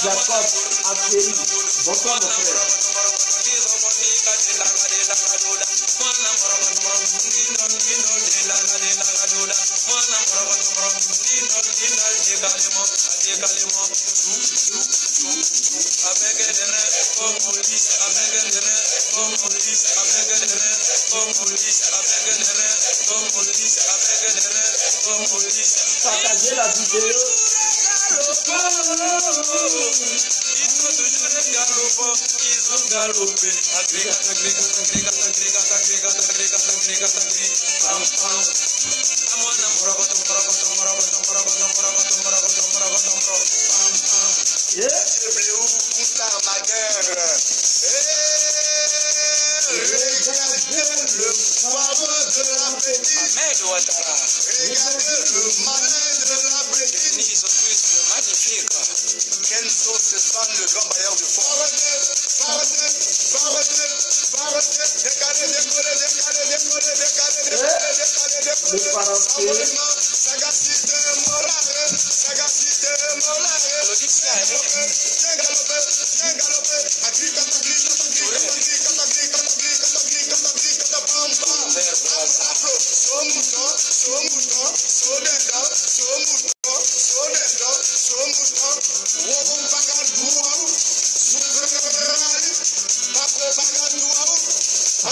Jacob Apéry. Bonsoir mon frère. Partagez la vidéo.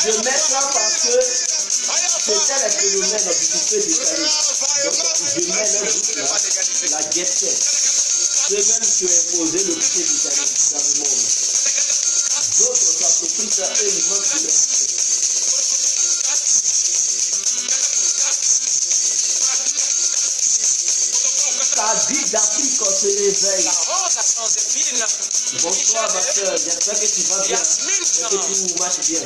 Je mets ça parce que c'était le phénomène du coupé décalé. Donc je mets le bout là, la guette. Ceux-mêmes qui ont imposé le coupé décalé dans le monde. D'autres s'approprient ça et ils manquent de respect. Ta vie d'Afrique quand se réveille. Bonsoir ma soeur, j'espère que tu vas bien et que tout marche bien.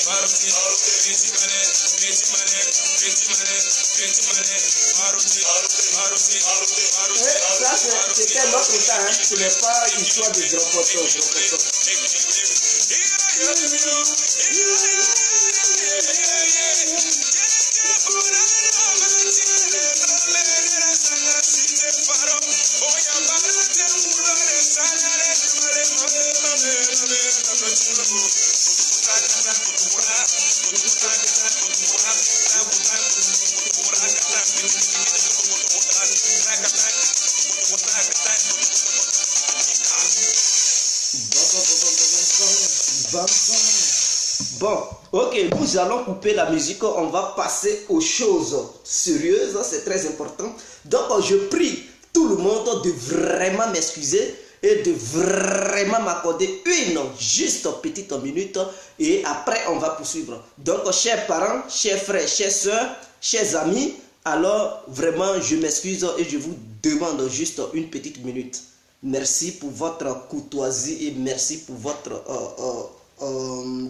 C'était notre temps, hein. Ce n'est pas une histoire de dropoton. Bon, ok, nous allons couper la musique, on va passer aux choses sérieuses, c'est très important. Donc, je prie tout le monde de vraiment m'excuser et de vraiment m'accorder une juste petite minute et après on va poursuivre. Donc, chers parents, chers frères, chères soeurs, chers amis, alors vraiment je m'excuse et je vous demande juste une petite minute. Merci pour votre courtoisie et merci pour votre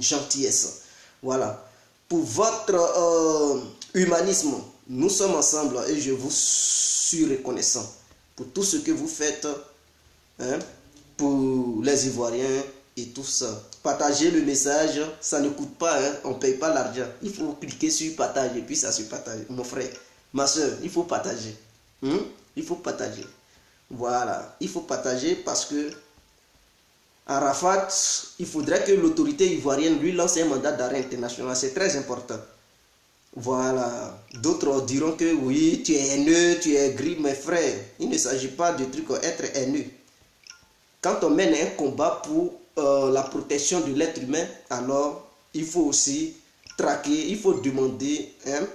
gentillesse. Voilà. Pour votre humanisme, nous sommes ensemble et je vous suis reconnaissant pour tout ce que vous faites, hein, pour les Ivoiriens et tout ça. Partagez le message, ça ne coûte pas, hein, on ne paye pas l'argent. Il faut cliquer sur partage et puis ça se partage. Mon frère, ma soeur, il faut partager. Il faut partager. Voilà, il faut partager parce que Arafat, il faudrait que l'autorité ivoirienne lui lance un mandat d'arrêt international. C'est très important. Voilà. D'autres diront que oui, tu es haineux, tu es gris, mes frères. Il ne s'agit pas de truc être haineux. Quand on mène un combat pour la protection de l'être humain, alors il faut aussi traquer, il faut demander, hein,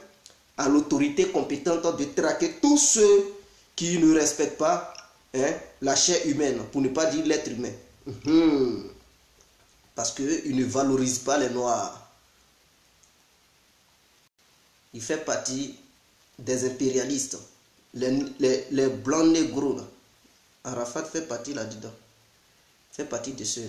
à l'autorité compétente de traquer tous ceux qui ne respectent pas, hein, la chair humaine, pour ne pas dire l'être humain. Parce qu'il ne valorise pas les Noirs. Il fait partie des impérialistes. Les blancs négros. Là. Arafat fait partie là-dedans. Fait partie de ceux-là.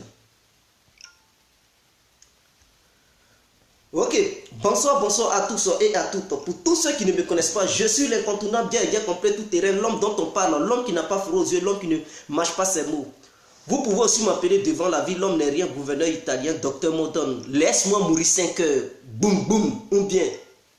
Ok, bonsoir à tous et à toutes. Pour tous ceux qui ne me connaissent pas, je suis l'incontournable, bien complet, tout terrain, l'homme dont on parle, l'homme qui n'a pas froid aux yeux, l'homme qui ne mâche pas ses mots. Vous pouvez aussi m'appeler devant la vie, l'homme n'est rien, gouverneur italien, docteur Modone. Laisse-moi mourir 5 heures, boum boum, ou bien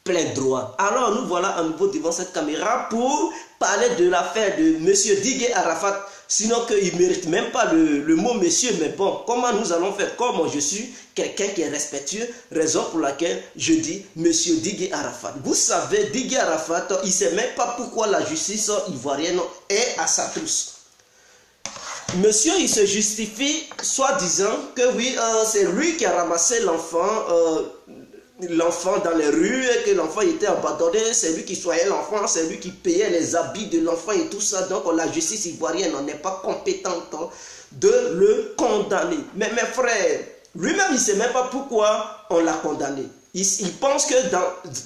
plein droit. Alors nous voilà à nouveau devant cette caméra pour parler de l'affaire de monsieur Digue Arafat. Sinon qu'il ne mérite même pas le mot monsieur, mais bon, comment nous allons faire? Comme je suis quelqu'un qui est respectueux, raison pour laquelle je dis monsieur Digue Arafat. Vous savez, Digue Arafat, il ne sait même pas pourquoi la justice ivoirienne est à sa trousse. Monsieur, il se justifie, soi-disant, que oui, c'est lui qui a ramassé l'enfant dans les rues, et que l'enfant était abandonné, c'est lui qui soignait l'enfant, c'est lui qui payait les habits de l'enfant et tout ça. Donc la justice ivoirienne n'est pas compétente de le condamner. Mais mes frères, lui-même, il ne sait même pas pourquoi on l'a condamné. Il pense que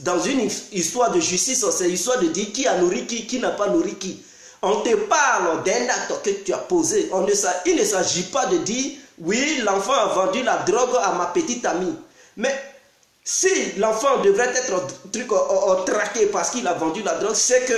dans une histoire de justice, c'est l'histoire de dire qui a nourri qui n'a pas nourri qui. On te parle d'un acte que tu as posé. Il ne s'agit pas de dire, oui, l'enfant a vendu la drogue à ma petite amie. Mais si l'enfant devrait être traqué parce qu'il a vendu la drogue, c'est que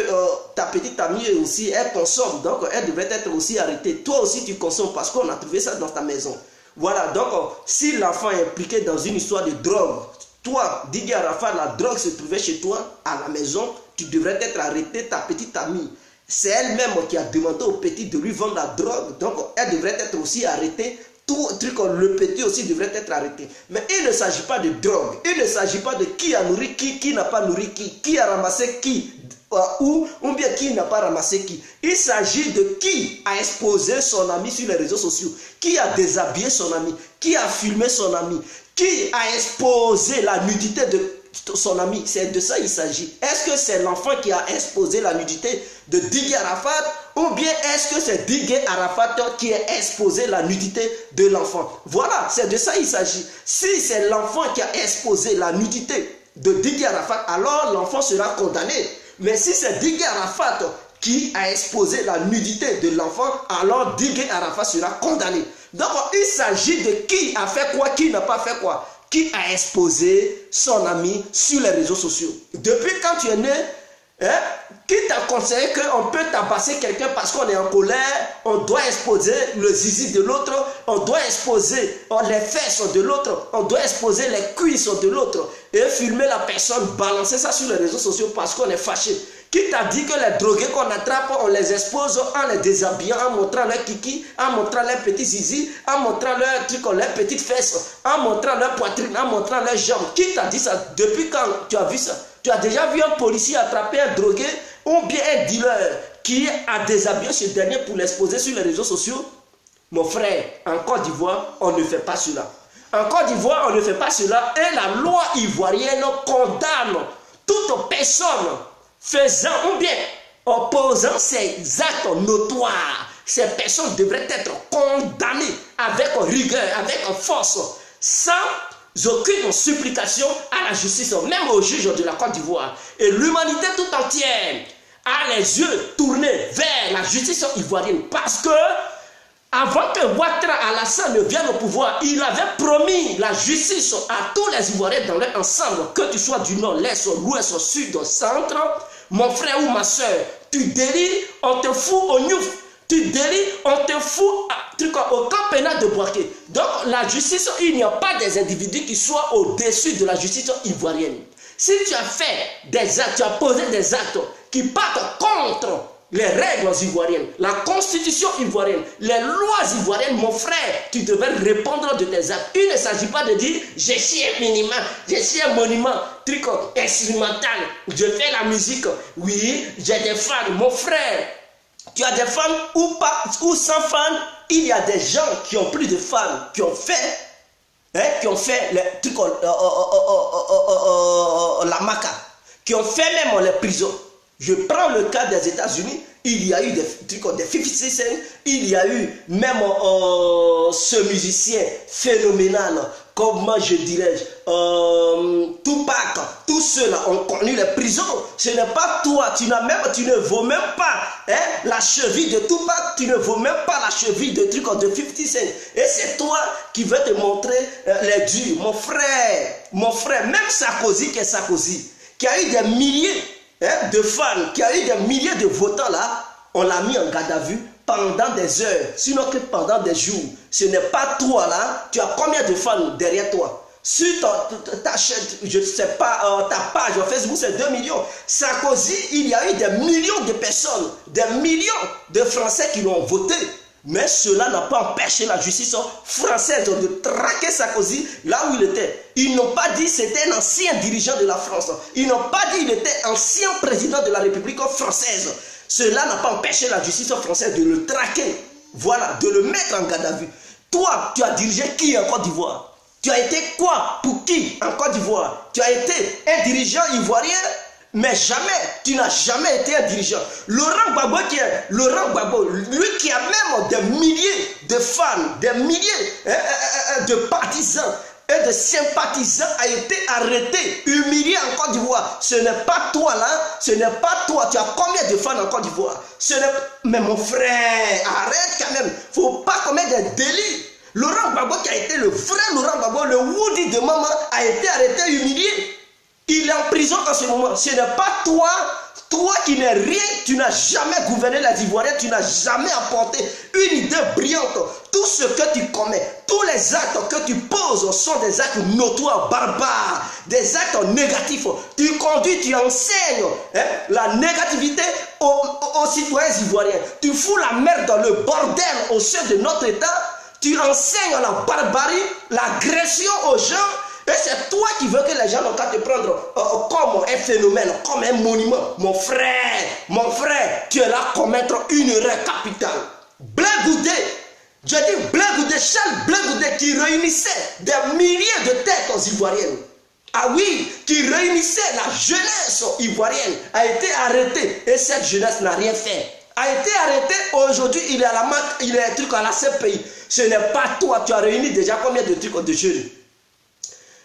ta petite amie aussi, elle consomme. Donc, elle devrait être aussi arrêtée. Toi aussi, tu consommes parce qu'on a trouvé ça dans ta maison. Voilà, donc, si l'enfant est impliqué dans une histoire de drogue, toi, Digue Arafat, la drogue se trouvait chez toi, à la maison, tu devrais être arrêté, ta petite amie. C'est elle-même qui a demandé au petit de lui vendre la drogue. Donc, elle devrait être aussi arrêtée. Tout truc, le petit aussi devrait être arrêté. Mais il ne s'agit pas de drogue. Il ne s'agit pas de qui a nourri qui n'a pas nourri qui a ramassé qui, ou bien qui n'a pas ramassé qui. Il s'agit de qui a exposé son ami sur les réseaux sociaux, qui a déshabillé son ami, qui a filmé son ami, qui a exposé la nudité de son ami. C'est de ça il s'agit. Est-ce que c'est l'enfant qui a exposé la nudité de Digue Arafat, ou bien est-ce que c'est Digue Arafat qui a exposé la nudité de l'enfant? Voilà, c'est de ça il s'agit. Si c'est l'enfant qui a exposé la nudité de Digue Arafat, alors l'enfant sera condamné. Mais si c'est Digue Arafat qui a exposé la nudité de l'enfant, alors Digue Arafat sera condamné. Donc il s'agit de qui a fait quoi, qui n'a pas fait quoi. qui a exposé son ami sur les réseaux sociaux. Depuis quand tu es né, hein, qui t'a conseillé qu'on peut tabasser quelqu'un parce qu'on est en colère, on doit exposer le zizi de l'autre, on doit exposer les fesses de l'autre, on doit exposer les cuisses de l'autre et filmer la personne, balancer ça sur les réseaux sociaux parce qu'on est fâché. Qui t'a dit que les drogués qu'on attrape, on les expose en les déshabillant, en montrant leur kiki, en montrant leurs petits zizi, en montrant leurs trucs, leurs petites fesses, en montrant leur poitrine, en montrant leurs jambes. Qui t'a dit ça? Depuis quand tu as vu ça? Tu as déjà vu un policier attraper un drogué ou bien un dealer qui a déshabillé ce dernier pour l'exposer sur les réseaux sociaux? Mon frère, en Côte d'Ivoire, on ne fait pas cela. En Côte d'Ivoire, on ne fait pas cela et la loi ivoirienne condamne toute personne faisant ou bien opposant ces actes notoires. Ces personnes devraient être condamnées avec rigueur, avec force, sans aucune supplication à la justice, même aux juges de la Côte d'Ivoire. Et l'humanité tout entière a les yeux tournés vers la justice ivoirienne parce que avant que Ouattara Alassane ne vienne au pouvoir, il avait promis la justice à tous les Ivoiriens dans leur ensemble, que tu sois du nord, l'est, l'ouest, sud, centre, mon frère ou ma soeur, tu délires, on te fout au Niouf, tu délires, on te fout au camp pénal de Boaké. Donc la justice, il n'y a pas des individus qui soient au-dessus de la justice ivoirienne. Si tu as fait des actes, tu as posé des actes qui partent contre les règles ivoiriennes, la constitution ivoirienne, les lois ivoiriennes, mon frère, tu devais répondre de tes actes. Il ne s'agit pas de dire, je suis un minimum, je suis un monument, truc instrumental, je fais la musique, oui, j'ai des fans, mon frère, tu as des fans ou pas, ou sans fans, il y a des gens qui ont plus de fans, qui ont fait les trucs, la maca, qui ont fait même les prisons. Je prends le cas des États-Unis, il y a eu des 50 Cent, il y a eu même ce musicien phénoménal, comment je dirais, Tupac, tous ceux-là ont connu les prisons. Ce n'est pas toi, tu ne vaux même pas la cheville de Tupac, tu ne vaux même pas la cheville de 50 Cent. Et c'est toi qui veux te montrer les durs. Mon frère, même Sarkozy qui est Sarkozy, qui a eu des milliers de fans, qui a eu des milliers de votants là, on l'a mis en garde à vue pendant des heures, sinon que pendant des jours. Ce n'est pas toi là, tu as combien de fans derrière toi? Sur ta chaîne, je ne sais pas, ta page Facebook, c'est 2 millions. Sarkozy, il y a eu des millions de personnes, des millions de Français qui l'ont voté. Mais cela n'a pas empêché la justice française de traquer Sarkozy là où il était. Ils n'ont pas dit que c'était un ancien dirigeant de la France. Ils n'ont pas dit qu'il était ancien président de la République française. Cela n'a pas empêché la justice française de le traquer. Voilà, de le mettre en garde à vue. Toi, tu as dirigé qui en Côte d'Ivoire? Tu as été quoi pour qui en Côte d'Ivoire? Tu as été un dirigeant ivoirien? Mais jamais, tu n'as jamais été un dirigeant. Laurent Gbagbo, lui qui a même des milliers de fans, des milliers de partisans et de sympathisants, a été arrêté, humilié en Côte d'Ivoire. Ce n'est pas toi là, ce n'est pas toi. Tu as combien de fans en Côte d'Ivoire? Mais mon frère, arrête quand même. Il ne faut pas commettre des délits. Laurent Gbagbo qui a été le vrai Laurent Gbagbo, le Woody de maman, a été arrêté, humilié. Il est en prison en ce moment. Ce n'est pas toi, toi qui n'es rien, tu n'as jamais gouverné les Ivoiriens, tu n'as jamais apporté une idée brillante. Tout ce que tu commets, tous les actes que tu poses sont des actes notoires, barbares, des actes négatifs. Tu conduis, tu enseignes la négativité aux citoyens ivoiriens. Tu fous la merde dans le bordel au sein de notre État. Tu enseignes la barbarie, l'agression aux gens. Et c'est toi qui veux que les gens n'ont qu'à te prendre comme un phénomène, comme un monument. Mon frère, tu es là à commettre une erreur capitale. Blé Goudé, je dis Blé Goudé, Charles Blé Goudé qui réunissait des milliers de têtes ivoiriennes. Ah oui, qui réunissait la jeunesse ivoirienne, a été arrêté. Et cette jeunesse n'a rien fait. A été arrêté, aujourd'hui il est à la marque, il est un truc à la CPI. Ce n'est pas toi, tu as réuni déjà combien de trucs de jeunes?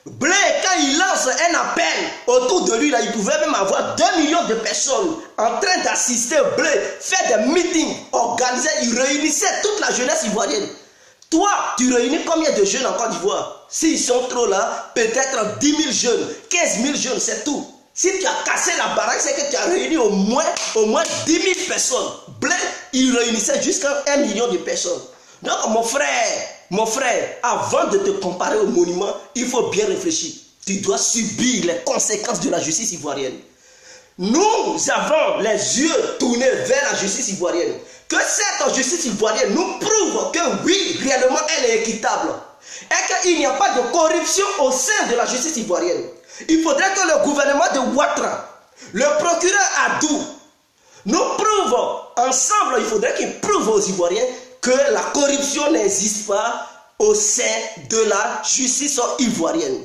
Blé, quand il lance un appel autour de lui, là, il pouvait même avoir 2 millions de personnes en train d'assister Blé, faire des meetings organisés, il réunissait toute la jeunesse ivoirienne. Toi, tu réunis combien de jeunes en Côte d'Ivoire? S'ils sont trop là, peut-être 10 000 jeunes, 15 000 jeunes, c'est tout. Si tu as cassé la baraque, c'est que tu as réuni au moins 10 000 personnes. Blaise, il réunissait jusqu'à 1 million de personnes. Donc mon frère, avant de te comparer au monument, il faut bien réfléchir. Tu dois subir les conséquences de la justice ivoirienne. Nous avons les yeux tournés vers la justice ivoirienne. Que cette justice ivoirienne nous prouve que oui, réellement, elle est équitable. Et qu'il n'y a pas de corruption au sein de la justice ivoirienne. Il faudrait que le gouvernement de Ouattara, le procureur Adou, nous prouve ensemble, il faudrait qu'il prouve aux Ivoiriens que la corruption n'existe pas au sein de la justice ivoirienne.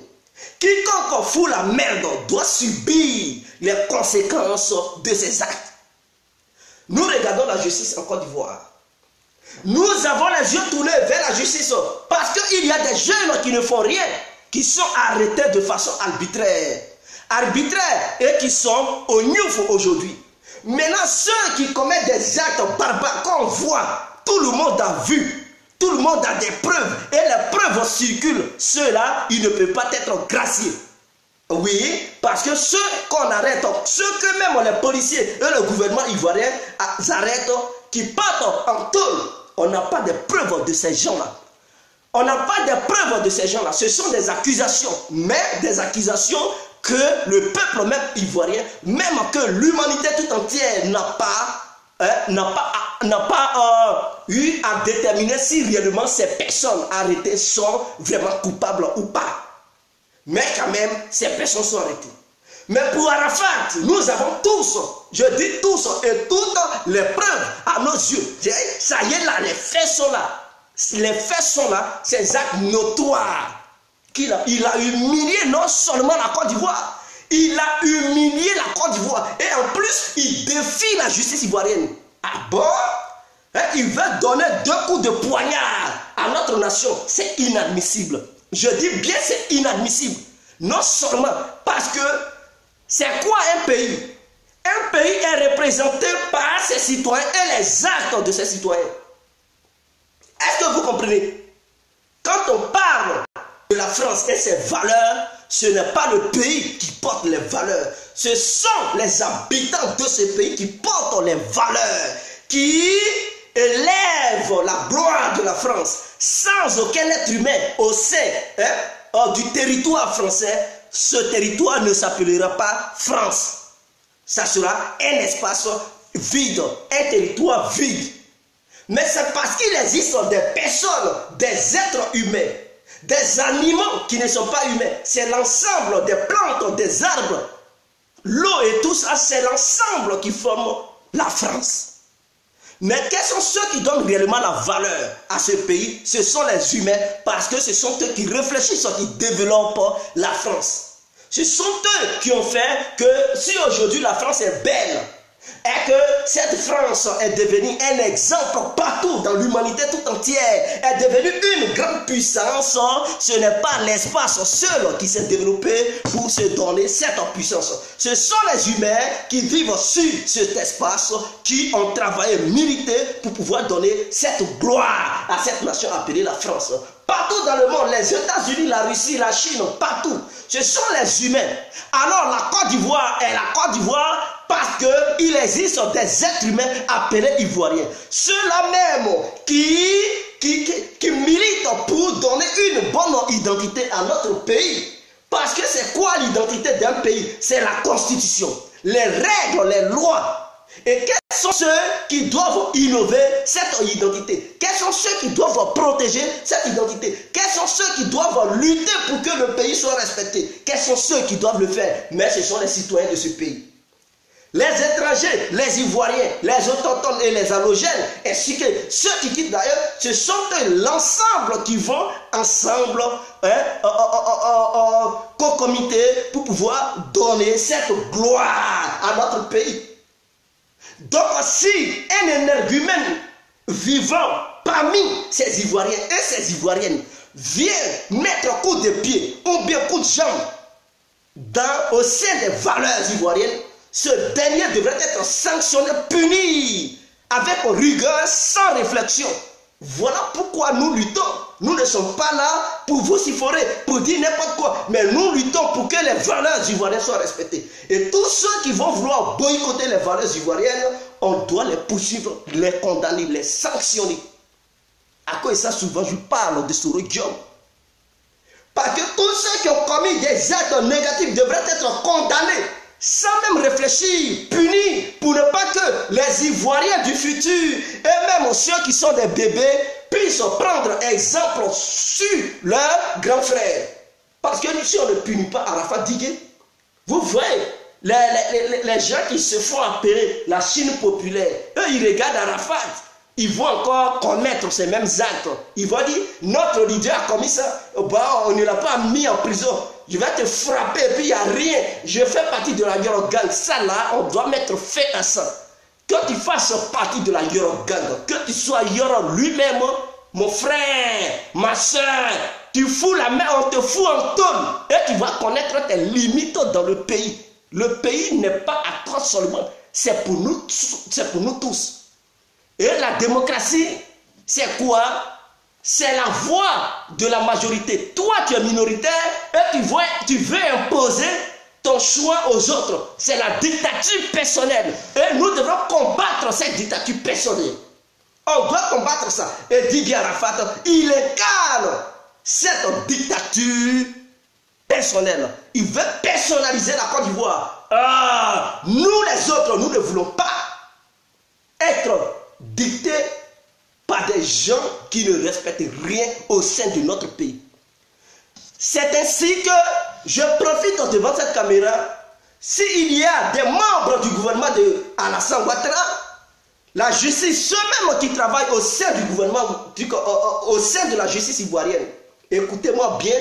Quiconque fout la merde doit subir les conséquences de ses actes. Nous regardons la justice en Côte d'Ivoire. Nous avons les yeux tournés vers la justice parce qu'il y a des jeunes qui ne font rien, qui sont arrêtés de façon arbitraire. Arbitraire et qui sont au Niouf aujourd'hui. Maintenant, ceux qui commettent des actes barbares qu'on voit, tout le monde a vu. Tout le monde a des preuves et les preuves circulent. Ceux-là, ils ne peuvent pas être graciés. Oui, parce que ceux qu'on arrête, ceux que même les policiers et le gouvernement ivoirien arrêtent, qui partent en tôle, on n'a pas de preuves de ces gens-là. On n'a pas de preuves de ces gens-là. Ce sont des accusations, mais des accusations que le peuple même ivoirien, même que l'humanité tout entière n'a pas eu à déterminer si réellement ces personnes arrêtées sont vraiment coupables ou pas. Mais quand même, ces personnes sont arrêtées. Mais pour Arafat, nous avons tous, je dis tous et toutes les preuves à nos yeux. Ça y est là, les faits sont là. Les faits sont là, ces actes notoires. Il a humilié non seulement la Côte d'Ivoire, il a humilié la Côte d'Ivoire. Et en plus, il défie la justice ivoirienne. Ah bon? Il veut donner 2 coups de poignard à notre nation. C'est inadmissible. Je dis bien c'est inadmissible. Non seulement parce que c'est quoi un pays? Un pays est représenté par ses citoyens et les actes de ses citoyens. Est-ce que vous comprenez? Quand on parle de la France et ses valeurs, ce n'est pas le pays qui porte les valeurs. Ce sont les habitants de ce pays qui portent les valeurs, qui élèvent la gloire de la France sans aucun être humain au sein du territoire français. Ce territoire ne s'appellera pas France. Ça sera un espace vide, un territoire vide. Mais c'est parce qu'il existe des personnes, des êtres humains, des animaux qui ne sont pas humains. C'est l'ensemble des plantes, des arbres, l'eau et tout ça, c'est l'ensemble qui forme la France. Mais quels sont ceux qui donnent réellement la valeur à ce pays? Ce sont les humains, parce que ce sont eux qui réfléchissent, qui développent la France. Ce sont eux qui ont fait que si aujourd'hui la France est belle, et que cette France est devenue un exemple partout dans l'humanité tout entière, est devenue une grande puissance, ce n'est pas l'espace seul qui s'est développé pour se donner cette puissance. Ce sont les humains qui vivent sur cet espace, qui ont travaillé, milité pour pouvoir donner cette gloire à cette nation appelée la France. Partout dans le monde, les États-Unis, la Russie, la Chine, partout, ce sont les humains. Alors la Côte d'Ivoire est la Côte d'Ivoire parce qu'il existe des êtres humains appelés Ivoiriens. Ceux-là même qui militent pour donner une bonne identité à notre pays. Parce que c'est quoi l'identité d'un pays? C'est la constitution, les règles, les lois. Et quels sont ceux qui doivent innover cette identité? Quels sont ceux qui doivent protéger cette identité? Quels sont ceux qui doivent lutter pour que le pays soit respecté? Quels sont ceux qui doivent le faire? Mais ce sont les citoyens de ce pays. Les étrangers, les Ivoiriens, les autochtones et les allogènes, ainsi que ceux qui quittent d'ailleurs, ce sont l'ensemble qui vont ensemble co-comité pour pouvoir donner cette gloire à notre pays. Donc si un énergumène vivant parmi ces Ivoiriens et ces Ivoiriennes vient mettre coup de pied ou bien coup de jambe au sein des valeurs ivoiriennes, ce dernier devrait être sanctionné, puni avec rigueur, sans réflexion. Voilà pourquoi nous luttons. Nous ne sommes pas là pour vous vociférer, pour dire n'importe quoi. Mais nous luttons pour que les valeurs ivoiriennes soient respectées. Et tous ceux qui vont vouloir boycotter les valeurs ivoiriennes, on doit les poursuivre, les condamner, les sanctionner. À quoi ça, souvent, je parle de Soro Diom. Parce que tous ceux qui ont commis des actes négatifs devraient être condamnés, sans même réfléchir, punis, pour ne pas que les Ivoiriens du futur, et même ceux qui sont des bébés, puissent prendre exemple sur leurs grands frères. Parce que si on ne punit pas Arafat Digué, vous voyez, les gens qui se font appeler la Chine populaire, eux ils regardent Arafat, ils vont encore commettre ces mêmes actes. Ils vont dire, notre leader a commis ça, bah, on ne l'a pas mis en prison. Je vais te frapper et puis il n'y a rien. Je fais partie de la Yorogang. Ça là, on doit mettre fin à ça. Que tu fasses partie de la Yorogang, que tu sois Yoro lui-même, mon frère, ma soeur, tu fous la main, on te fout en tonne. Et tu vas connaître tes limites dans le pays. Le pays n'est pas à toi seulement. C'est pour nous tous. Et la démocratie, c'est quoi? C'est la voix de la majorité. Toi, tu es minoritaire et tu veux imposer ton choix aux autres. C'est la dictature personnelle. Et nous devons combattre cette dictature personnelle. On doit combattre ça. Et Didier Arafat, il incarne cette dictature personnelle. Il veut personnaliser la Côte d'Ivoire. Nous les autres, nous ne voulons pas être dictés par des gens qui ne respectent rien au sein de notre pays. C'est ainsi que je profite devant cette caméra. S'il y a des membres du gouvernement de Alassane Ouattara, la justice, ceux-mêmes qui travaillent au sein du gouvernement, au sein de la justice ivoirienne, écoutez-moi bien,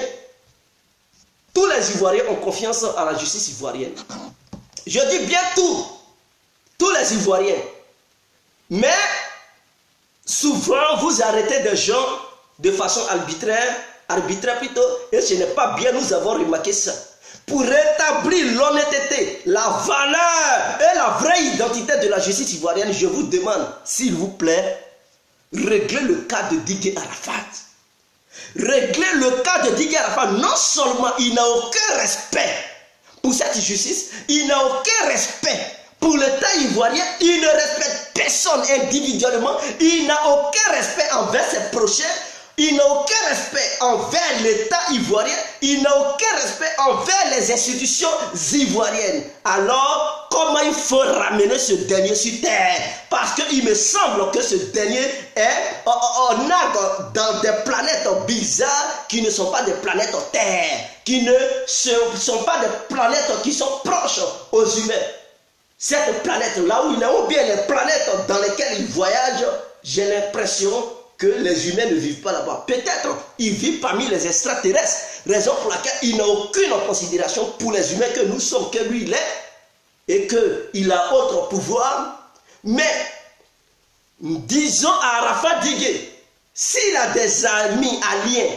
tous les Ivoiriens ont confiance à la justice ivoirienne. Je dis bien tous les Ivoiriens. Mais souvent, vous arrêtez des gens de façon arbitraire plutôt, et ce n'est pas bien, nous avons remarqué ça. Pour rétablir l'honnêteté, la valeur et la vraie identité de la justice ivoirienne, je vous demande, s'il vous plaît, réglez le cas de Didier Arafat. Réglez le cas de Didier Arafat. Non seulement il n'a aucun respect pour cette justice, il n'a aucun respect pour l'État ivoirien, il ne respecte personne individuellement, il n'a aucun respect envers ses prochains, il n'a aucun respect envers l'État ivoirien, il n'a aucun respect envers les institutions ivoiriennes. Alors, comment il faut ramener ce dernier sur terre? Parce qu'il me semble que ce dernier est en arbre dans des planètes bizarres qui ne sont pas des planètes Terre, qui ne sont pas des planètes qui sont proches aux humains. Cette planète-là où il est, ou bien les planètes dans lesquelles il voyage, j'ai l'impression que les humains ne vivent pas là-bas. Peut-être il vit parmi les extraterrestres, raison pour laquelle il n'a aucune considération pour les humains que nous sommes, que lui il est, et qu'il a autre pouvoir. Mais disons à Arafat Digué, s'il a des amis aliens,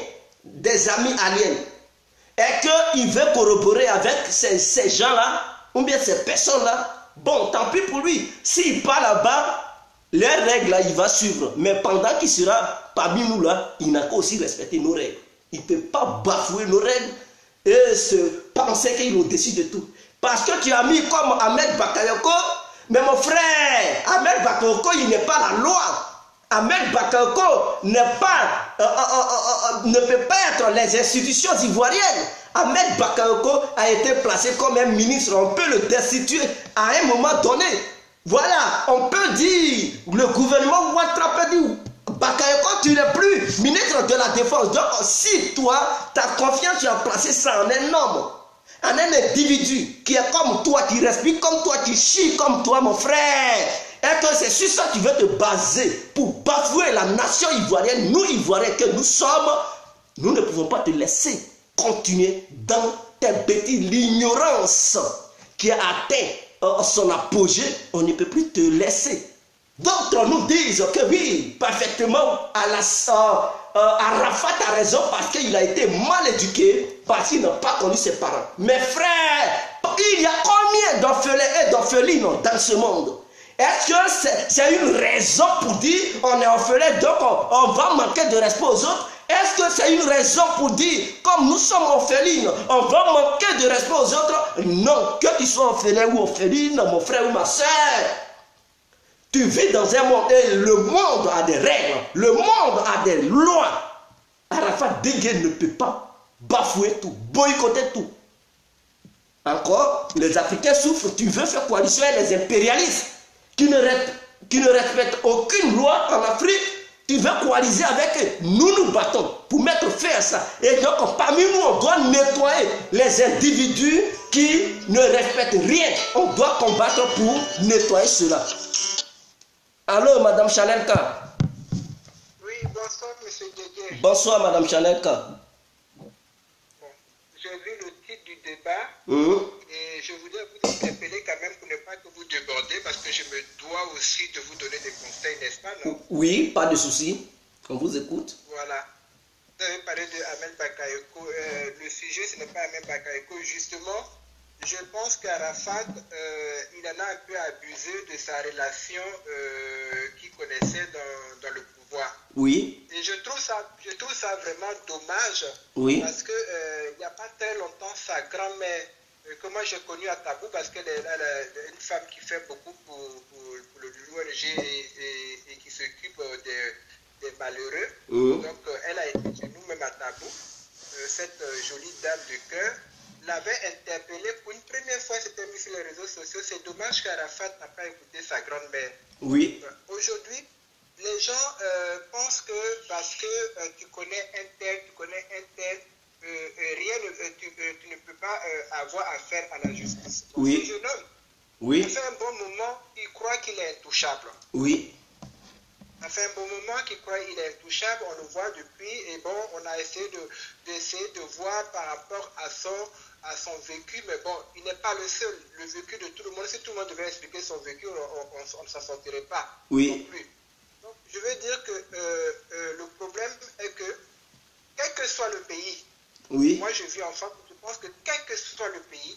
et qu'il veut corroborer avec ces gens-là, ou bien ces personnes-là, bon, tant pis pour lui. S'il part là-bas, les règles, là, il va suivre. Mais pendant qu'il sera parmi nous, là, il n'a qu'à aussi respecter nos règles. Il ne peut pas bafouer nos règles et se penser qu'il est au-dessus de tout. Parce que tu as mis comme Ahmed Bakayoko, mais mon frère, Ahmed Bakayoko, il n'est pas la loi. Ahmed Bakayoko ne peut pas être les institutions ivoiriennes. Ahmed Bakayoko a été placé comme un ministre, on peut le destituer à un moment donné. Voilà, on peut dire, le gouvernement Ouattara peut dire, Bakayoko, tu n'es plus ministre de la Défense. Donc, si toi, ta confiance, tu as placé ça en un homme, en un individu qui est comme toi, qui respire comme toi, qui chie comme toi, mon frère, et que c'est sur ça que tu veux te baser pour bafouer la nation ivoirienne, nous Ivoiriens que nous sommes, nous ne pouvons pas te laisser continuer dans tes bêtises, l'ignorance qui a atteint son apogée, on ne peut plus te laisser. D'autres nous disent que oui, parfaitement, Arafat a raison parce qu'il a été mal éduqué, parce qu'il n'a pas connu ses parents. Mes frères, il y a combien d'orphelins et d'orphelines dans ce monde? Est-ce que c'est une raison pour dire on est orphelin, donc on va manquer de respect aux autres? Est-ce que c'est une raison pour dire, comme nous sommes orphelines, on va manquer de respect aux autres? Non, que tu sois orphelin ou orpheline, mon frère ou ma soeur. Tu vis dans un monde et le monde a des règles, le monde a des lois. Arafat Dégué ne peut pas bafouer tout, boycotter tout. Encore, les Africains souffrent, tu veux faire coalition avec les impérialistes qui ne respectent aucune loi en Afrique. Tu veux coaliser avec eux. Nous nous battons pour mettre fin à ça. Et donc, parmi nous, on doit nettoyer les individus qui ne respectent rien. On doit combattre pour nettoyer cela. Allô, Madame Chanelka. Oui, bonsoir, Monsieur Dégué. Bonsoir, Madame Chanelka. Bon, j'ai vu le titre du débat et je voudrais vous interpeller quand même pour ne pas que vous débordez parce que je me dois aussi de vous donner des conseils, n'est-ce pas, non? Oui, pas de souci. On vous écoute. Voilà. Vous avez parlé de Ahmed Bakayoko. Le sujet, ce n'est pas Ahmed Bakayoko. Justement, je pense qu'Arafat, il en a un peu abusé de sa relation qu'il connaissait dans le pouvoir. Oui. Et je trouve ça vraiment dommage. Oui. Parce que il n'y a pas très longtemps, sa grand-mère, que moi j'ai connue à Tabou, parce qu'elle est une femme qui fait beaucoup pour l'ONG et qui s'occupe des malheureux. Donc elle a été chez nous, même à Tabou. Cette jolie dame de cœur l'avait interpellée pour une première fois, c'était mis sur les réseaux sociaux. C'est dommage qu'Arafat n'a pas écouté sa grand-mère. Oui. Aujourd'hui, les gens pensent que parce que tu connais un tel, rien tu ne peux pas avoir affaire à la justice. Donc, Oui. ce jeune homme, Oui. ça fait un bon moment, il croit qu'il est intouchable. Oui. Ça fait un bon moment qu'il croit qu'il est intouchable, on le voit depuis, et bon, on a essayé de voir par rapport à son vécu, mais bon, il n'est pas le seul. Le vécu de tout le monde, si tout le monde devait expliquer son vécu, on ne s'en sortirait pas. Oui. Non plus. Donc, je veux dire que le problème est que, quel que soit le pays, Oui. moi je vis en France, je pense que quel que soit le pays,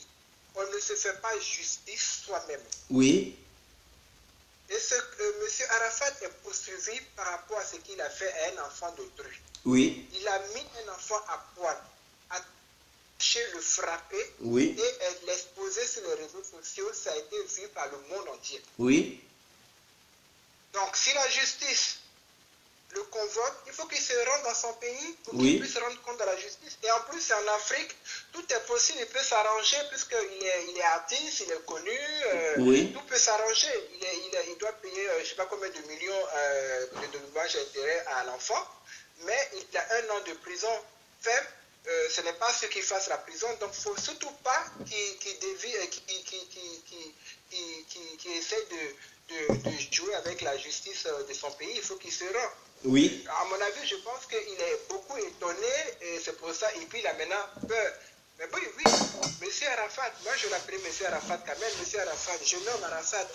on ne se fait pas justice soi-même. Oui. Et ce M. Arafat est poursuivi par rapport à ce qu'il a fait à un enfant d'autrui. Oui. Il a mis un enfant à poil, à toucher, le frapper, Oui. et l'exposer sur les réseaux sociaux, ça a été vu par le monde entier. Oui. Donc, si la justice le convoque, il faut qu'il se rende dans son pays pour Oui. qu'il puisse se rendre compte de la justice. Et en plus, c'est en Afrique, tout est possible, il peut s'arranger puisqu'il est artiste, il est connu, Oui. tout peut s'arranger. Il doit payer, je ne sais pas combien de millions de dommages et intérêts à l'enfant, mais il a 1 an de prison ferme. Ce n'est pas ce qui fasse la prison, donc il ne faut surtout pas qu'il dévie, qui essaie de jouer avec la justice de son pays. Il faut qu'il se rende. Oui. À mon avis, je pense qu'il est beaucoup étonné et c'est pour ça, et puis il a maintenant peur. Mais oui, M. Arafat, moi je l'appelais M. Arafat quand même, M. Arafat, je nomme Arafat.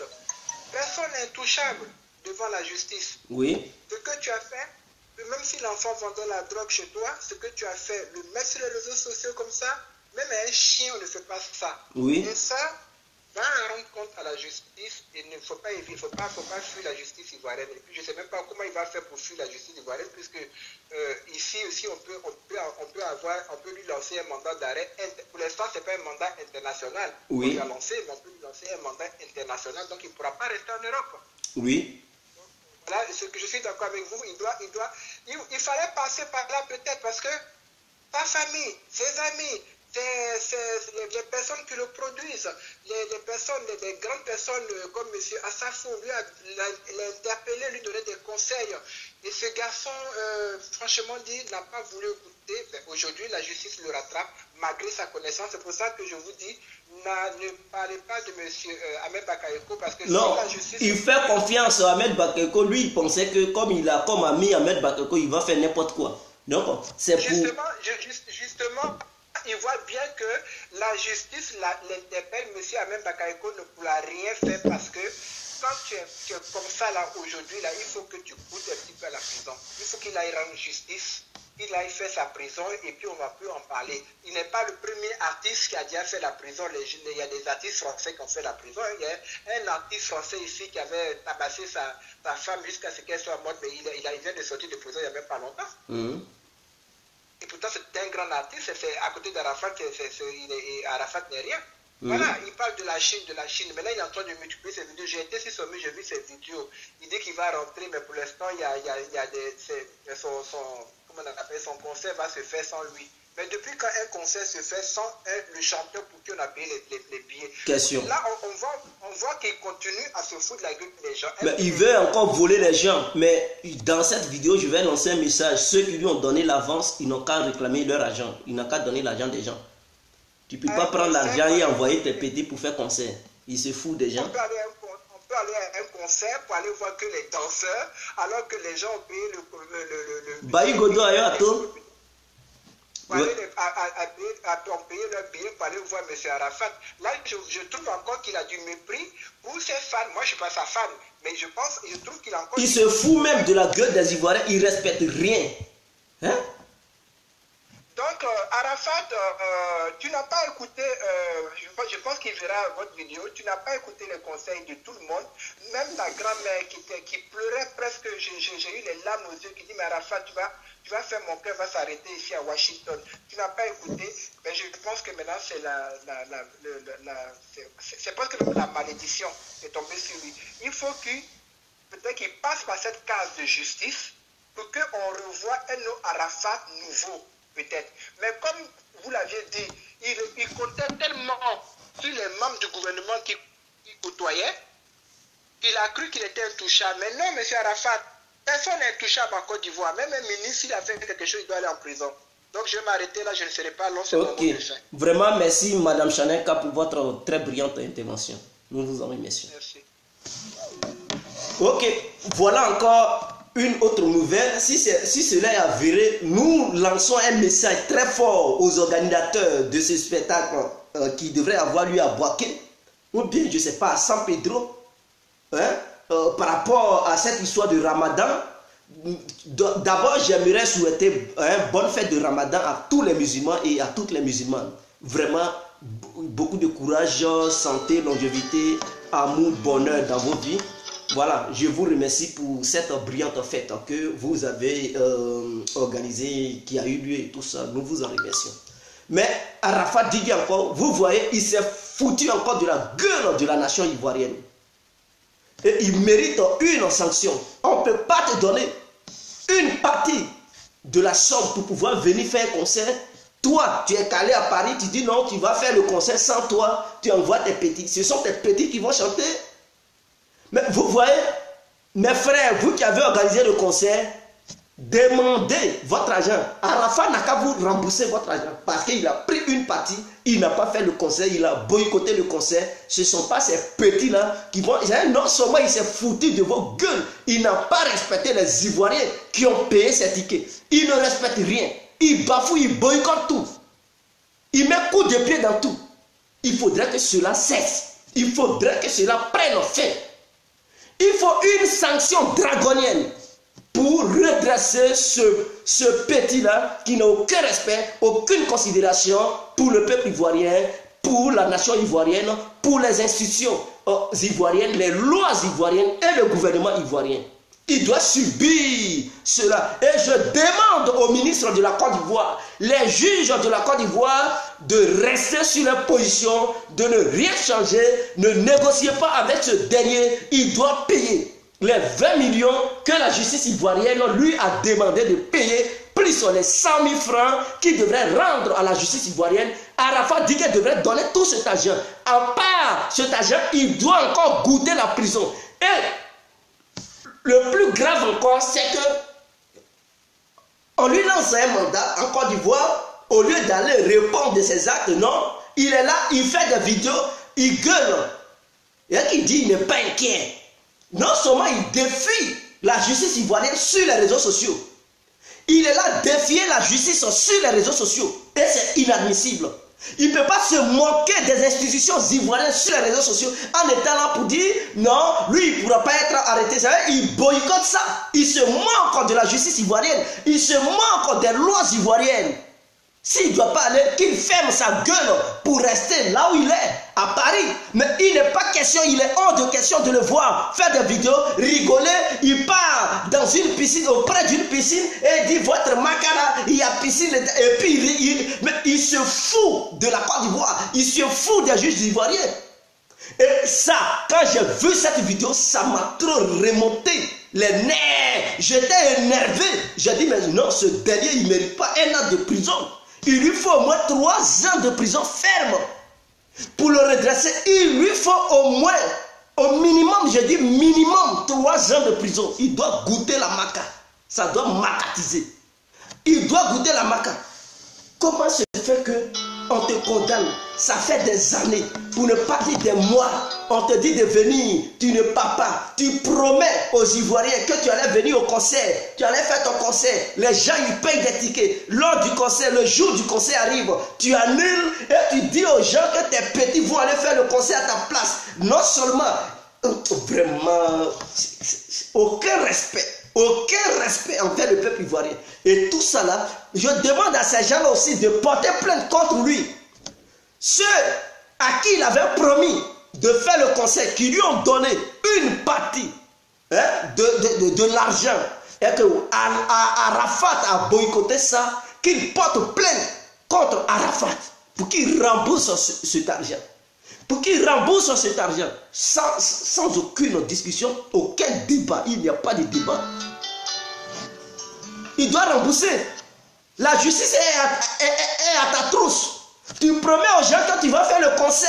Personne n'est intouchable devant la justice. Oui. Ce que tu as fait, même si l'enfant vendait la drogue chez toi, ce que tu as fait, le mettre sur les réseaux sociaux comme ça, même un chien ne fait pas ça. Oui. Et ça, va rendre compte à la justice et il ne faut pas fuir la justice ivoirienne. Et puis je ne sais même pas comment il va faire pour fuir la justice ivoirienne, puisque ici aussi on peut lui lancer un mandat d'arrêt. Pour l'instant, ce n'est pas un mandat international qu'on lui a lancé, mais on peut lui lancer un mandat international, donc il ne pourra pas rester en Europe. Oui. Voilà, ce que je suis d'accord avec vous, il fallait passer par là peut-être, parce que sa famille, ses amis, les personnes qui le produisent, les grandes personnes comme M. Assafou, lui l'a interpellé, lui donner des conseils. Et ce garçon, franchement dit, n'a pas voulu écouter. Aujourd'hui, la justice le rattrape, malgré sa connaissance. C'est pour ça que je vous dis, ne parlez pas de M. Ahmed Bakayoko, parce que non, si la justice... il fait confiance à Ahmed Bakayoko. Lui, il pensait que comme il a comme ami Ahmed Bakayoko, il va faire n'importe quoi. Donc, c'est pour... Justement, il voit bien que la justice l'interpelle. M. Ahmed Bakayoko ne pourra rien faire, parce que quand tu es comme ça là aujourd'hui, là, il faut que tu goûtes un petit peu à la prison. Il faut qu'il aille rendre justice il fait sa prison et puis on va plus en parler. Il n'est pas le premier artiste qui a déjà fait la prison. Il y a des artistes français qui ont fait la prison. Il y a un artiste français ici qui avait tabassé sa femme jusqu'à ce qu'elle soit morte, mais il vient de sortir de prison il n'y a même pas longtemps. Et pourtant, c'est un grand artiste. C'est à côté d'Arafat, Arafat n'est rien. Voilà, il parle de la Chine. Maintenant, il est en train de multiplier ses vidéos. J'ai été sur son mur, j'ai vu ses vidéos. Il dit qu'il va rentrer, mais pour l'instant, il y a son concert va se faire sans lui. Mais depuis quand un concert se fait sans le chanteur pour qui on a payé les billets? Question. Là, on voit qu'il continue à se foutre de la gueule des gens. Mais il veut encore voler les gens. Mais dans cette vidéo, je vais lancer un message. Ceux qui lui ont donné l'avance, ils n'ont qu'à réclamer leur argent. Ils n'ont qu'à donner l'argent des gens. Tu ne peux pas prendre l'argent et envoyer tes petits pour faire concert. Il se fout des gens. On peut aller à un concert pour aller voir que les danseurs, alors que les gens ont payé le Baï Godo ayo ato. Pour aller payer leur billet pour aller voir M. Arafat. Là, je trouve encore qu'il a du mépris pour ses fans. Moi, je ne suis pas sa fan, mais je trouve qu'il a encore... Il se fout même de la gueule des Ivoiriens. Il ne respecte rien. Hein? Donc, Arafat, tu n'as pas écouté, je pense qu'il verra votre vidéo, tu n'as pas écouté les conseils de tout le monde, même ta grand-mère qui pleurait presque, j'ai eu les larmes aux yeux, qui dit, mais Arafat, tu vas faire, mon cœur va s'arrêter ici à Washington. Tu n'as pas écouté, mais je pense que maintenant c'est presque la malédiction qui est tombée sur lui. Il faut peut-être qu'il passe par cette case de justice pour qu'on revoie un Arafat nouveau. Peut-être. Mais comme vous l'aviez dit, il comptait tellement sur les membres du gouvernement qui côtoyaient qu'il a cru qu'il était intouchable. Mais non, M. Arafat, personne n'est intouchable en Côte d'Ivoire. Même un ministre, s'il a fait quelque chose, il doit aller en prison. Donc je vais m'arrêter là, je ne serai pas long. Ok. Vraiment, merci Madame Chanenka pour votre très brillante intervention. Nous vous en remercions. Merci. Ok, voilà encore une autre nouvelle. Si cela est avéré, nous lançons un message très fort aux organisateurs de ce spectacle qui devrait avoir lieu à Boaké, ou bien, je ne sais pas, à San Pedro, hein, par rapport à cette histoire de Ramadan. D'abord, j'aimerais souhaiter une bonne fête de Ramadan à tous les musulmans et à toutes les musulmanes. Vraiment, beaucoup de courage, santé, longévité, amour, bonheur dans vos vies. Voilà, je vous remercie pour cette brillante fête que vous avez organisée, qui a eu lieu et tout ça. Nous vous en remercions. Mais Arafat dit encore, vous voyez, il s'est foutu encore de la gueule de la nation ivoirienne. Et il mérite une sanction. On ne peut pas te donner une partie de la somme pour pouvoir venir faire un concert. Toi, tu es calé à Paris, tu dis non, tu vas faire le concert sans toi, tu envoies tes petits. Ce sont tes petits qui vont chanter. Mais vous voyez, mes frères, vous qui avez organisé le concert, demandez votre argent. Arafat n'a qu'à vous rembourser votre argent parce qu'il a pris une partie, il n'a pas fait le concert, il a boycotté le concert. Ce ne sont pas ces petits-là qui vont... Non seulement il s'est foutu de vos gueules, il n'a pas respecté les Ivoiriens qui ont payé ces tickets. Il ne respecte rien. Il bafoue, il boycotte tout. Il met coup de pied dans tout. Il faudrait que cela cesse. Il faudrait que cela prenne fin. Il faut une sanction draconienne pour redresser ce petit-là qui n'a aucun respect, aucune considération pour le peuple ivoirien, pour la nation ivoirienne, pour les institutions ivoiriennes, les lois ivoiriennes et le gouvernement ivoirien. Il doit subir cela. Et je demande au ministre de la Côte d'Ivoire, les juges de la Côte d'Ivoire, de rester sur leur position, de ne rien changer, ne négociez pas avec ce dernier. Il doit payer les 20 millions que la justice ivoirienne lui a demandé de payer, plus les 100 000 francs qu'il devrait rendre à la justice ivoirienne. Arafat dit qu'il devrait donner tout cet argent. À part cet argent, il doit encore goûter la prison. Et le plus grave encore, c'est que on lui lance un mandat en Côte d'Ivoire, au lieu d'aller répondre de ses actes, non, il est là, il fait des vidéos, il gueule. Et il dit, il n'est pas inquiet. Non seulement il défie la justice ivoirienne sur les réseaux sociaux, il est là défier la justice sur les réseaux sociaux. Et c'est inadmissible. Il ne peut pas se moquer des institutions ivoiriennes sur les réseaux sociaux en étant là pour dire non, lui il ne pourra pas être arrêté. Il boycotte ça. Il se moque de la justice ivoirienne. Il se moque des lois ivoiriennes. S'il ne doit pas aller, qu'il ferme sa gueule pour rester là où il est, à Paris. Mais il n'est pas question, il est hors de question de le voir faire des vidéos, rigoler. Il part dans une piscine, auprès d'une piscine, et il dit votre macana, il y a piscine. Et puis mais il se fout de la Côte d'Ivoire. Il se fout des juges ivoiriens. Et ça, quand j'ai vu cette vidéo, ça m'a trop remonté les nerfs. J'étais énervé. J'ai dit, mais non, ce dernier, il ne mérite pas 1 an de prison. Il lui faut au moins 3 ans de prison ferme. Pour le redresser, il lui faut au moins, au minimum, je dis minimum 3 ans de prison. Il doit goûter la maca. Ça doit macatiser. Il doit goûter la maca. Comment se fait que on te condamne? Ça fait des années, pour ne pas dire des mois, on te dit de venir, tu ne pars pas. Tu promets aux Ivoiriens que tu allais venir au concert, tu allais faire ton concert. Les gens, ils payent des tickets. Lors du concert, le jour du concert arrive, tu annules et tu dis aux gens que tes petits vont aller faire le concert à ta place. Non seulement, vraiment, aucun respect. Aucun respect envers le peuple ivoirien. Et tout ça là, je demande à ces gens-là aussi de porter plainte contre lui. Ceux à qui il avait promis de faire le concert, qui lui ont donné une partie de l'argent, et que Arafat a boycotté ça, qu'il porte plainte contre Arafat pour qu'il rembourse cet argent. Pour qu'il rembourse cet argent sans aucune discussion, aucun débat. Il n'y a pas de débat. Il doit rembourser. La justice est à ta trousse. Tu promets aux gens que tu vas faire le concert.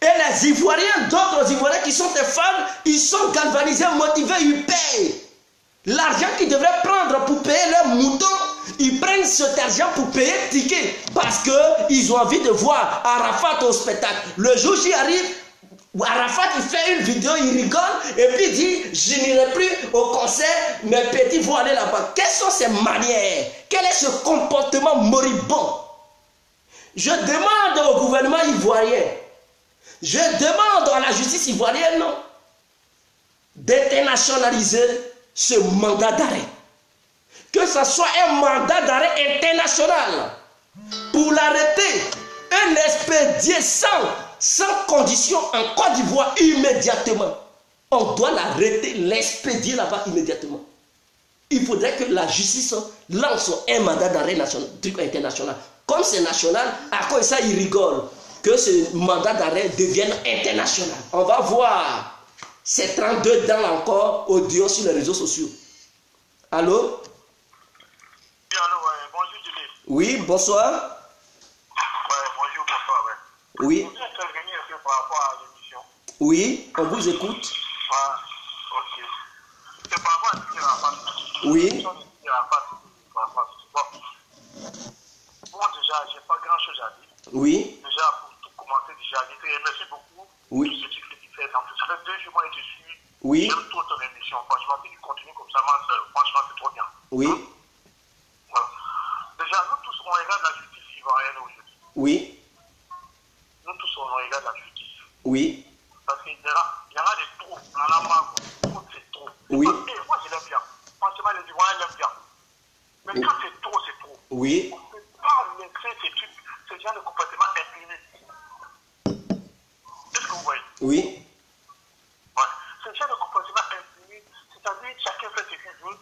Et les Ivoiriens, d'autres Ivoiriens qui sont tes fans, ils sont galvanisés, motivés, ils payent. L'argent qu'ils devraient prendre pour payer leurs moutons, ils prennent cet argent pour payer le ticket. Parce qu'ils ont envie de voir Arafat au spectacle. Le jour j'y arrive, Arafat il fait une vidéo, il rigole, et puis il dit, je n'irai plus au concert, mes petits vont aller là-bas. Quelles sont ces manières? Quel est ce comportement moribond? Je demande au gouvernement ivoirien, je demande à la justice ivoirienne d'internationaliser ce mandat d'arrêt. Que ce soit un mandat d'arrêt international pour l'arrêter, un expédié sans condition en Côte d'Ivoire immédiatement. On doit l'arrêter, l'expédier là-bas immédiatement. Il faudrait que la justice lance un mandat d'arrêt international. Comme c'est national, à quoi ça il rigole que ce mandat d'arrêt devienne international. On va voir ces 32 dents encore audio sur les réseaux sociaux. Allô? Oui, allô, bonjour Julie. Oui, bonsoir. Bonjour, bonsoir. Oui. Je voudrais intervenir un peu par rapport à l'émission. Oui, on vous écoute. Ok. C'est par rapport à ce qui est en face. Oui. Bon, déjà, j'ai pas grand chose à dire. Oui. Déjà, pour tout commencer, déjà, je te remercie beaucoup. Oui. Pour ce que tu fais. Ça fait 2 jours que je suis. Oui. J'aime trop ton émission. Franchement, si tu continues comme ça, franchement, c'est trop bien. Oui. Voilà. Déjà, nous tous, on regarde la justice ivoirienne aujourd'hui. Oui. Nous tous, on regarde la justice. Oui. Parce qu'il y en a des trop. On en a marre. Trop, c'est trop. Oui. Et moi, je l'aime bien. Franchement, les Ivoiriens l'aiment bien. Mais quand c'est trop, c'est trop. Oui. On ne peut pas laisser ce genre de comportement impuni. Est-ce que vous voyez? Oui. Ouais. Ce genre de comportement impuni, c'est-à-dire chacun fait ce qu'il veut,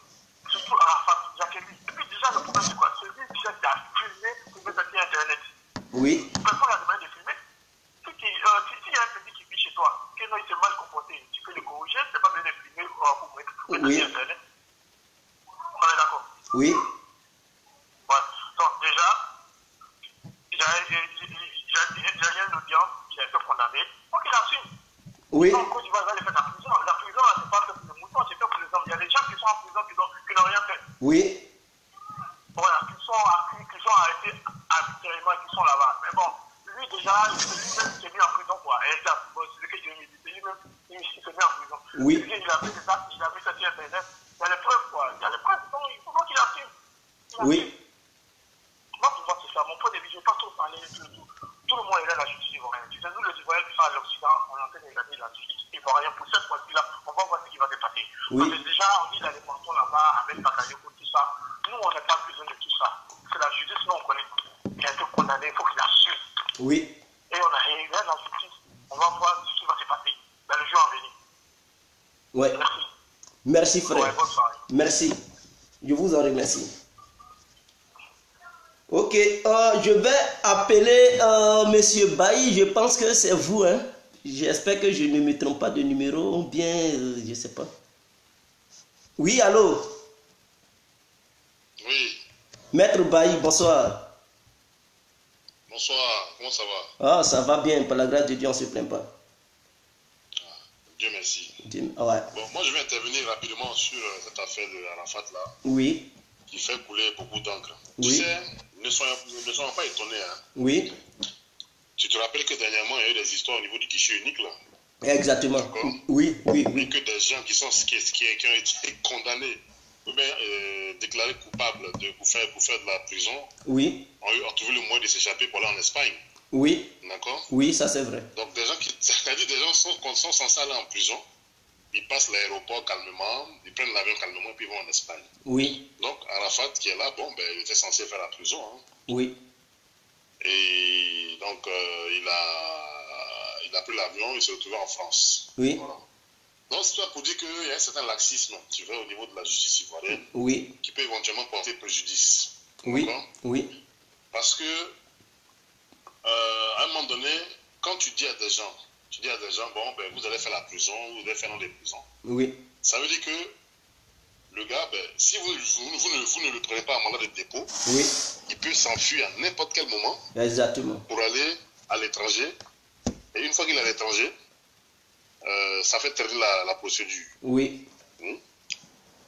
surtout à la face, Jacqueline. Et puis déjà, le problème, c'est quoi? Celui qui a filmé pour mettre sur Internet. Oui. Personne n'a demandé de filmer. Si il y a un petit qui vit chez toi, que non, il s'est mal comporté, tu peux le corriger, c'est pas bien de filmer pour mettre sur Internet. On est d'accord? Oui. Ouais. Donc déjà, il y a une audience qui a été condamnée. Faut qu'il assume. Oui. Donc, quand tu vas aller faire la prison, là, c'est pas fait pour les moutons, c'est fait pour les hommes. Il y a des gens qui sont en prison qui n'ont rien fait. Oui. Voilà, qui sont arrêtés arbitrairement, qui sont là-bas. Mais bon, lui déjà, lui-même s'est mis en prison, quoi. Et c'est ce que j'ai dit, lui-même, il s'est mis en prison. Oui. Il a mis ça sur Internet. Il y a les preuves, quoi. Il y a les preuves, donc il faut qu'il assume. Oui. Moi, pour moi, c'est ça, là, mon point de vue, je ne vais pas trop parler de tout. Tout le monde regarde la justice ivoirienne. C'est nous, les Ivoiriens qui sont à l'Occident, on est en train de regarder la justice ivoirienne. Pour cette fois-ci-là, on va voir ce qui va se passer. Oui. Parce que déjà, on dit dans les cantons là-bas, avec Bakayoko, tout ça. Nous, on n'a pas besoin de tout ça. C'est la justice, nous, on connaît. Il a été condamné, il faut qu'il assume. Oui. Et on a regarde la justice. On va voir ce qui va se passer dans le jour à venir. Ouais. Merci. Merci, frère. Ouais, bonne soirée. Merci. Je vous en remercie. Ok, je vais appeler Monsieur Bailly. Je pense que c'est vous, hein. J'espère que je ne me trompe pas de numéro ou bien, je ne sais pas. Oui, allô? Oui. Maître Bailly, bonsoir. Bonsoir, comment ça va? Ah, ça va bien, par la grâce de Dieu, on ne se plaint pas. Dieu merci. Ouais. Bon, moi je vais intervenir rapidement sur cette affaire de Arafat là, Oui, qui fait couler beaucoup d'encre. Oui. Tu sais, ne soyons pas étonnés. Hein. oui, Tu te rappelles que dernièrement il y a eu des histoires au niveau du guichet unique là, exactement. D'accord. Oui, oui, et oui. que des gens qui ont été condamnés ou bien déclarés coupables pour faire de la prison Oui, ont trouvé le moyen de s'échapper pour aller en Espagne. oui, D'accord. oui, ça c'est vrai. Donc des gens c'est-à-dire des gens sont censés aller en prison, ils passent l'aéroport calmement, ils prennent l'avion calmement puis ils vont en Espagne. Oui, Donc Arafat qui est là, bon ben il était censé faire la prison. Hein. oui, Et donc il a pris l'avion, il s'est retrouvé en France. oui, Voilà. Donc c'est pour dire qu'il y a un certain laxisme, tu vois, au niveau de la justice ivoirienne, oui, qui peut éventuellement porter préjudice. oui, D'accord. oui, Parce que à un moment donné, quand tu dis à des gens, bon ben vous allez faire la prison, vous allez faire dans des prisons, oui, ça veut dire que le gars, ben, si vous ne le prenez pas en mandat de dépôt, oui, il peut s'enfuir à n'importe quel moment exactement. pour aller à l'étranger. Et une fois qu'il est à l'étranger, ça fait traîner la procédure. Oui,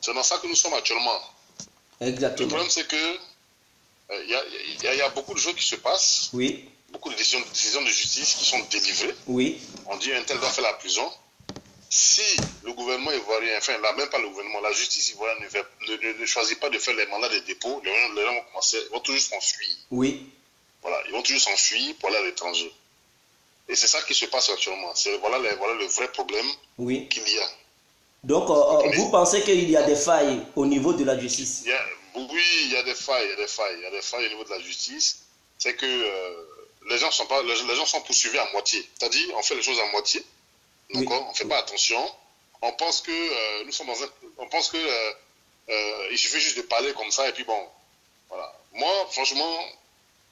C'est dans ça que nous sommes actuellement. Le exactement. problème, c'est que il y a beaucoup de choses qui se passent, Oui, beaucoup de décisions de justice qui sont délivrées. oui, On dit un tel doit faire la prison. Si le gouvernement ivoirien, enfin là, même pas le gouvernement, la justice ivoirienne ne choisit pas de faire les mandats de dépôt, les gens vont toujours s'enfuir. oui, Voilà, ils vont toujours s'enfuir pour aller à l'étranger. Et c'est ça qui se passe actuellement. Voilà le vrai problème oui. qu'il y a. Donc, vous pensez qu'il y a des failles au niveau de la justice? Oui, il y a des failles, il y a des failles au niveau de la justice. C'est que les gens sont poursuivis à moitié. C'est-à-dire, on fait les choses à moitié. D'accord. Oui. On ne fait pas attention. On pense que il suffit juste de parler comme ça et puis bon, voilà. Moi, franchement,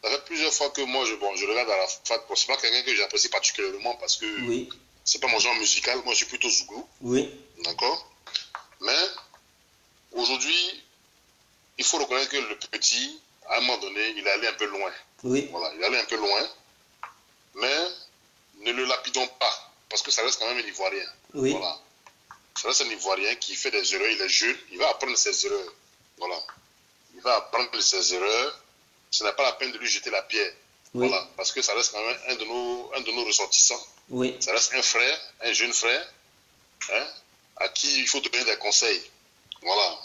ça fait plusieurs fois que moi je regarde Arafat. C'est pas quelqu'un que j'apprécie particulièrement parce que c'est pas mon genre musical. Moi, je suis plutôt zougou. Oui. D'accord. Mais aujourd'hui, il faut reconnaître que le petit, à un moment donné, il est allé un peu loin. Oui. Voilà, il est allé un peu loin. Mais ne le lapidons pas. Parce que ça reste quand même un Ivoirien. Oui. Voilà. Ça reste un Ivoirien qui fait des erreurs, il est jeune, il va apprendre ses erreurs. Voilà. Il va apprendre ses erreurs. Ce n'est pas la peine de lui jeter la pierre. Oui. Voilà. Parce que ça reste quand même un de nos ressortissants. Oui. Ça reste un frère, un jeune frère, hein, à qui il faut donner des conseils. Voilà.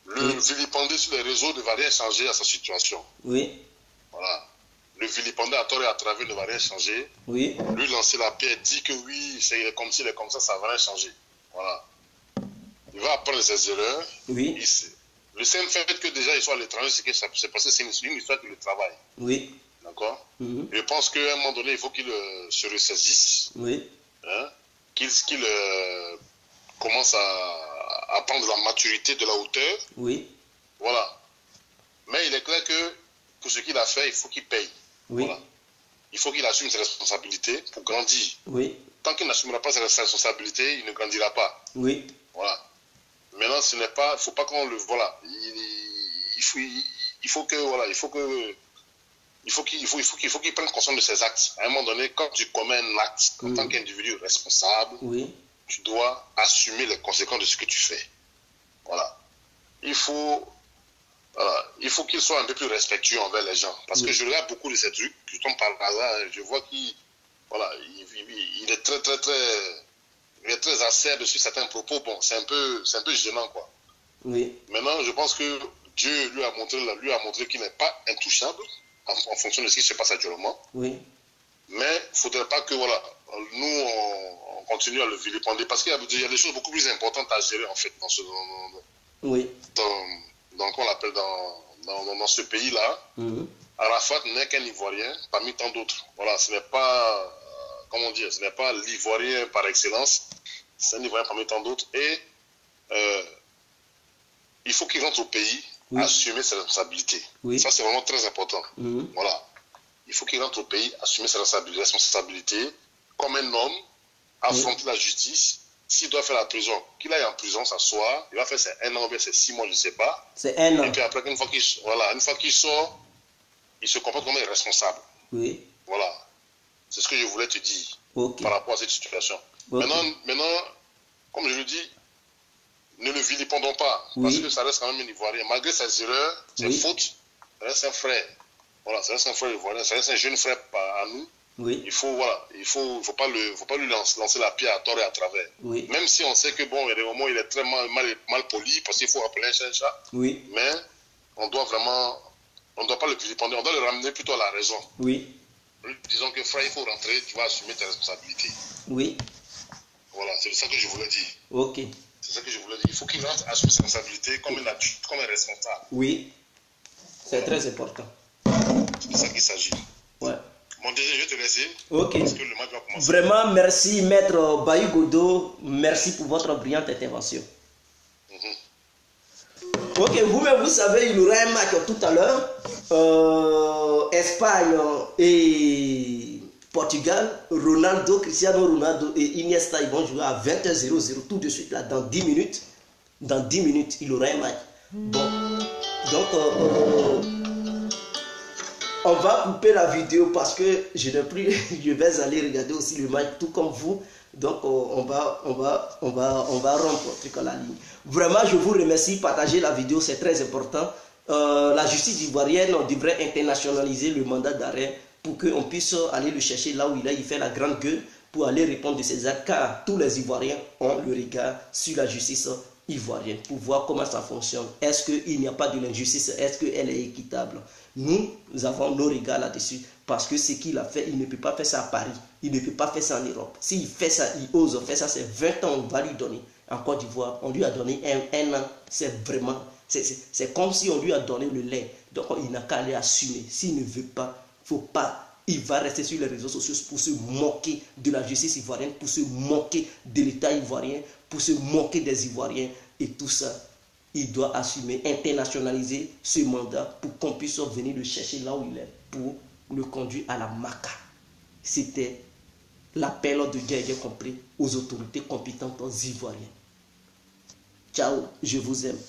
Le vilipender sur les réseaux ne va rien changer à sa situation. Oui. Voilà. Le vilipender à tort et à travers ne va rien changer. Oui. Lui lancer la pierre, dit que oui, il est comme ci, il est comme ça va rien changer. Voilà. Il va apprendre ses erreurs. Oui. Le simple fait que déjà il soit à l'étranger, c'est que ça c'est parce que c'est une histoire qui le travaille. Oui. D'accord. Je pense qu'à un moment donné, il faut qu'il se ressaisisse. Oui. Hein, qu'il commence à prendre la maturité de la hauteur. Oui. Voilà. Mais il est clair que pour ce qu'il a fait, il faut qu'il paye. Oui. Voilà. Il faut qu'il assume ses responsabilités pour grandir. Oui. Tant qu'il n'assumera pas ses responsabilités, il ne grandira pas. Oui. Voilà. Maintenant, ce n'est pas, il faut pas qu'on le, voilà. Il faut qu'il prenne conscience de ses actes. À un moment donné, quand tu commets un acte en tant qu'individu responsable, tu dois assumer les conséquences de ce que tu fais. Voilà. Il faut qu'il soit un peu plus respectueux envers les gens. Parce que je regarde beaucoup de ces trucs, je tombe par hasard, je vois qu'il est il est très acerbe sur certains propos. Bon, c'est un peu gênant, quoi. Oui. Maintenant, je pense que Dieu lui a montré qu'il n'est pas intouchable. en fonction de ce qui se passe actuellement. Oui. Mais il ne faudrait pas que, voilà, nous, on continue à le vilipender, parce qu'il y a des choses beaucoup plus importantes à gérer, en fait, qu'on l'appelle dans ce pays-là. Arafat n'est qu'un Ivoirien parmi tant d'autres. Voilà, ce n'est pas, comment dire, ce n'est pas l'Ivoirien par excellence, c'est un Ivoirien parmi tant d'autres. Et il faut qu'il rentre au pays, assumer ses responsabilités. Ça, c'est vraiment très important. Voilà. Il faut qu'il rentre au pays, assumer ses responsabilités, comme un homme, affronter la justice. S'il doit faire la prison, qu'il aille en prison, s'asseoir, il va faire ses 1 an, ou ses 6 mois, je ne sais pas. C'est 1 an. Et puis après, une fois qu'il sort, il se comporte comme un responsable. Oui. Voilà. C'est ce que je voulais te dire par rapport à cette situation. Okay. Maintenant, comme je le dis, ne le vilipendons pas, parce que ça reste quand même un Ivoirien. Malgré ses erreurs, ses fautes, ça reste un frère. Voilà, ça reste un frère ivoirien, ça reste un jeune frère à nous. Oui. Il faut pas lui lancer la pierre à tort et à travers. Oui. Même si on sait que bon, il y a des moments où il est très mal poli, parce qu'il faut rappeler un chat. Oui. Mais on doit pas le vilipender, on doit le ramener plutôt à la raison. Oui. Disons que frère, il faut rentrer, tu vas assumer tes responsabilités. Oui. Voilà, c'est ça que je voulais dire. Ok. C'est ça que je voulais dire. Il faut qu'il rentre, assume ses responsabilités comme un responsable. Oui. C'est très important. C'est de ça qu'il s'agit. Ouais. Mon Dieu, je vais te laisser. Ok. Parce que le match va commencer. Vraiment, merci, Maître Bayou Godo. Merci pour votre brillante intervention. Ok, vous-même, vous savez, il y aura un match tout à l'heure. Espagne et Portugal. Cristiano Ronaldo et Iniesta, ils vont jouer à 20h00 tout de suite, là, dans 10 minutes. Dans 10 minutes, il y aura un match. Bon. Donc, on va couper la vidéo parce que je vais aller regarder aussi le match tout comme vous. Donc on va rompre la ligne. Vraiment, je vous remercie. Partagez la vidéo, c'est très important. La justice ivoirienne, on devrait internationaliser le mandat d'arrêt pour qu'on puisse aller le chercher là où il est. Il fait la grande gueule pour aller répondre de ses actes, car tous les Ivoiriens ont le regard sur la justice ivoirienne pour voir comment ça fonctionne. Est-ce qu'il n'y a pas de l'injustice? Est-ce qu'elle est équitable? Nous avons nos regards là-dessus parce que ce qu'il a fait, il ne peut pas faire ça à Paris, il ne peut pas faire ça en Europe. S'il fait ça, il ose faire ça, c'est 20 ans on va lui donner. En Côte d'Ivoire, on lui a donné un an, c'est vraiment, c'est comme si on lui a donné le lait. Donc il n'a qu'à aller assumer. S'il ne veut pas, faut pas. Il va rester sur les réseaux sociaux pour se moquer de la justice ivoirienne, pour se moquer de l'État ivoirien, pour se moquer des Ivoiriens et tout ça. Il doit assumer, internationaliser ce mandat pour qu'on puisse venir le chercher là où il est, pour le conduire à la Maca. C'était l'appel de guerre compris aux autorités compétentes ivoiriennes. Ciao, je vous aime.